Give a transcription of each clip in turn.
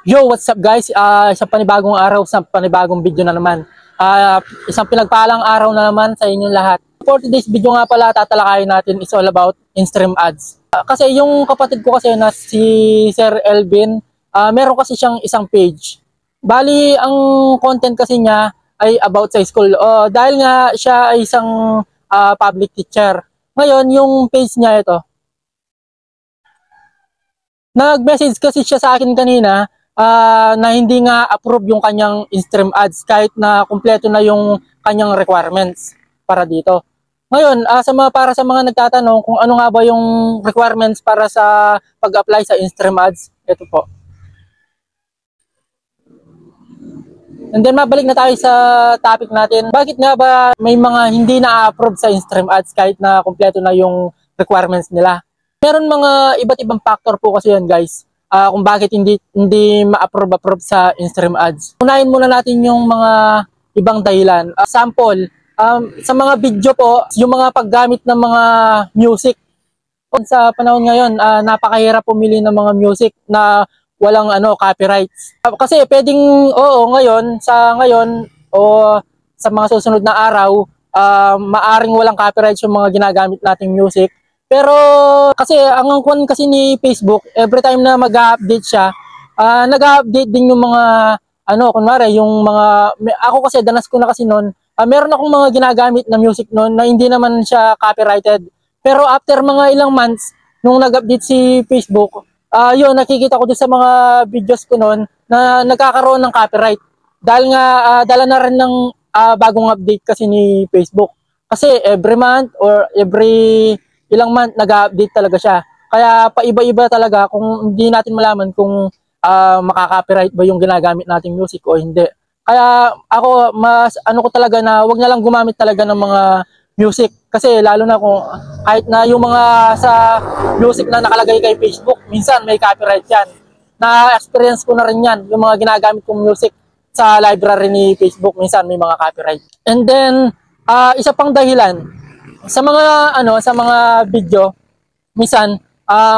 Yo, what's up guys? Isang panibagong araw, isang panibagong video na naman. Isang pinagpalang araw na naman sa inyong lahat. For today's video nga pala, tatalakayin natin is all about in-stream ads. Kasi yung kapatid ko kasi na si Sir Elvin, meron kasi siyang isang page. Bali, ang content kasi niya ay about sa school. Dahil nga siya ay isang public teacher. Ngayon, yung page niya ito. Nag-message kasi siya sa akin kanina na hindi nga approve yung kanyang in-stream ads kahit na kumpleto na yung kanyang requirements para dito. Ngayon, para sa mga nagtatanong kung ano nga ba yung requirements para sa pag-apply sa in-stream ads, ito po. And then mabalik na tayo sa topic natin. Bakit nga ba may mga hindi na-approve sa in-stream ads kahit na kumpleto na yung requirements nila? Meron mga iba't ibang factor po kasi yan guys. Kung bakit hindi ma-approve sa in-stream ads. Unahin muna natin yung mga ibang dahilan. Sample, sa mga video po, yung mga paggamit ng mga music. Sa panahon ngayon, napakahirap pumili ng mga music na walang copyrights. Kasi pwedeng ngayon o sa mga susunod na araw, maaring walang copyrights yung mga ginagamit nating music. Pero kasi ang angkon kasi ni Facebook, every time na mag-update siya, nag-update din yung mga kunwari yung mga ako kasi danas ko na kasi noon, meron akong mga ginagamit na music noon na hindi naman siya copyrighted. Pero after mga ilang months nung nag-update si Facebook, yun nakikita ko doon sa mga videos ko noon na nagkakaroon ng copyright. Dahil nga dala na rin ng bagong update kasi ni Facebook. Kasi every month or every ilang month nag-update talaga siya. Kaya paiba-iba talaga kung hindi natin malaman kung makaka-copyright ba yung ginagamit nating music o hindi. Kaya ako mas ko talaga na wag na lang gumamit talaga ng mga music kasi lalo na kung kahit na yung mga sa music na nakalagay kay Facebook, minsan may copyright yan. Na-experience ko na rin yan, yung mga ginagamit kong music sa library ni Facebook, minsan may mga copyright. And then isa pang dahilan sa mga video, minsan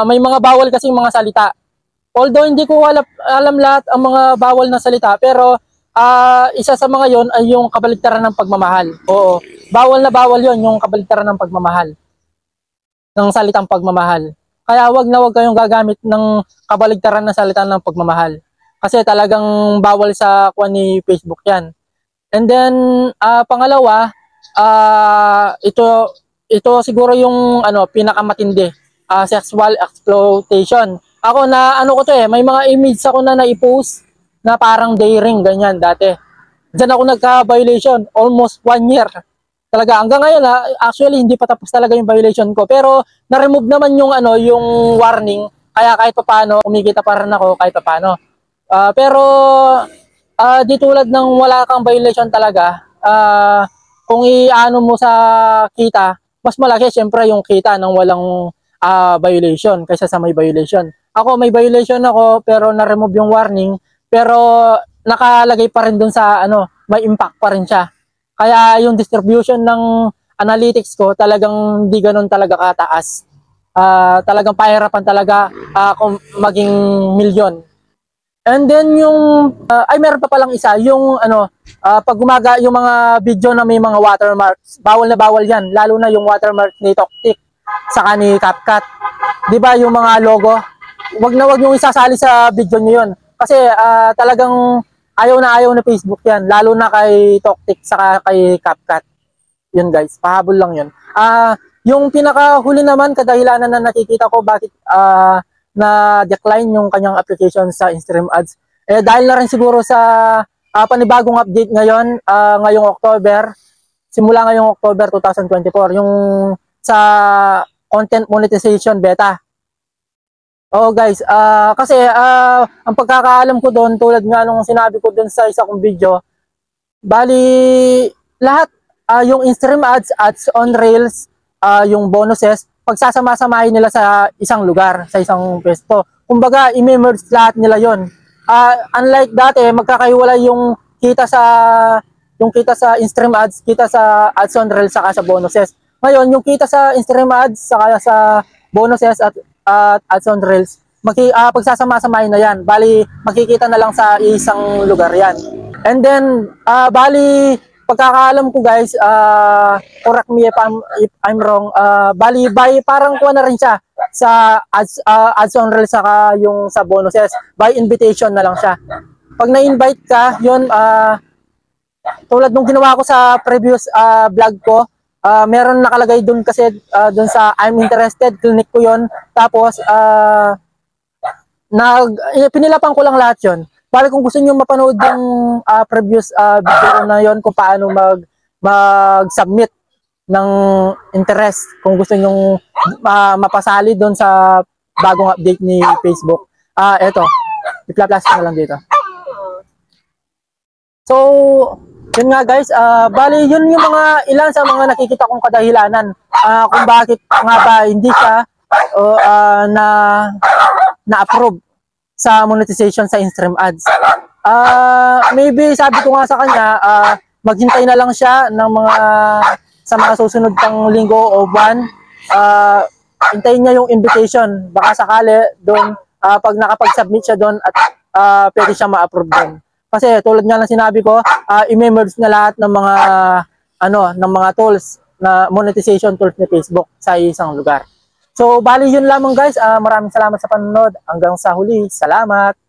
may mga bawal kasi mga salita. Although hindi ko alam lahat ang mga bawal na salita, pero isa sa mga yon ay yung kabaligtaran ng pagmamahal. Oo, bawal na bawal yon yung kabaligtaran ng pagmamahal. Ng salitang pagmamahal. Kaya wag na wag kayong gagamit ng kabaligtaran ng salita ng pagmamahal. Kasi talagang bawal sa kuha ni Facebook yan. And then, pangalawa, ito siguro yung pinakamatindi, sexual exploitation. Ako na ko to may mga image ako na na-post na parang daring ganyan dati. Diyan ako nagka-violation almost 1 year. Talaga hanggang ngayon actually hindi pa tapos talaga yung violation ko, pero na-remove naman yung yung warning, kaya kahit papaano kumikita pa rin ako kahit papaano. Pero di tulad ng wala kang violation talaga, kung mo sa kita, mas malaki syempre yung kita ng walang violation kaysa sa may violation. Ako may violation ako pero na-remove yung warning, pero nakalagay pa rin dun sa may impact pa rin siya. Kaya yung distribution ng analytics ko talagang hindi ganun talaga kataas. Talagang pahirapan talaga kung maging milyon. And then yung meron pa palang isa, yung pag yung mga video na may mga watermarks, bawal na bawal yan, lalo na yung watermark ni TokTik saka ni CapCut. 'Di ba yung mga logo? Wag na wag yung isasali sa video niyo 'yon. Kasi talagang ayaw na Facebook yan, lalo na kay TokTik saka kay CapCut. Yun guys, pahabol lang yun. Yung pinakahuli naman kadahilanan na nakikita ko bakit na-decline yung kanyang application sa in-stream ads. Dahil na rin siguro sa panibagong update ngayon, ngayong October, simula ngayong October 2024, yung sa content monetization beta. Guys, kasi ang pagkakaalam ko doon, tulad nga nung sinabi ko doon sa isa kong video, bali lahat, yung in-stream ads, ads on Reels, yung bonuses, pagsasama-samahin nila sa isang lugar, sa isang pwesto. Kumbaga, i-merge lahat nila yon. Unlike dati, magkakaiwala yung kita sa in-stream ads, kita sa ads on Reels, saka sa bonuses. Ngayon, yung kita sa in-stream ads, saka sa bonuses at ads on Reels, pagsasama-samahin na yan. Bali, makikita na lang sa isang lugar yan. And then, bali, pagkakaalam ko guys, correct me if I'm wrong, bali, by parang kuha na rin siya sa ads on reels saka yung sa bonuses. By invitation na lang siya. Pag na-invite ka, yun, tulad nung ginawa ko sa previous vlog ko, meron nakalagay dun kasi dun sa I'm interested, clinic ko yun. Tapos, pinilapan ko lang lahat yun. Bali kung gusto niyo mapanood yung previous video na yon kung paano mag-submit ng interest, kung gusto niyo mapasali doon sa bagong update ni Facebook. Eto, i-plus na lang dito. So, yun nga guys, bali yun yung mga ilan sa mga nakikita kong kadahilanan kung bakit nga ba hindi siya na-approve sa monetization sa in-stream ads. Maybe sabi ko nga sa kanya, maghintay na lang siya ng sa mga susunod pang linggo o buwan. Hintayin niya yung invitation. Baka sakali doon, pag nakapag-submit siya doon at pwede siya ma-approve doon. Kasi tulad nga ng sinabi ko, i-merge na lahat ng mga tools na monetization tools ni Facebook sa isang lugar. So, bali yun lamang guys. Maraming salamat sa panonood. Hanggang sa huli. Salamat!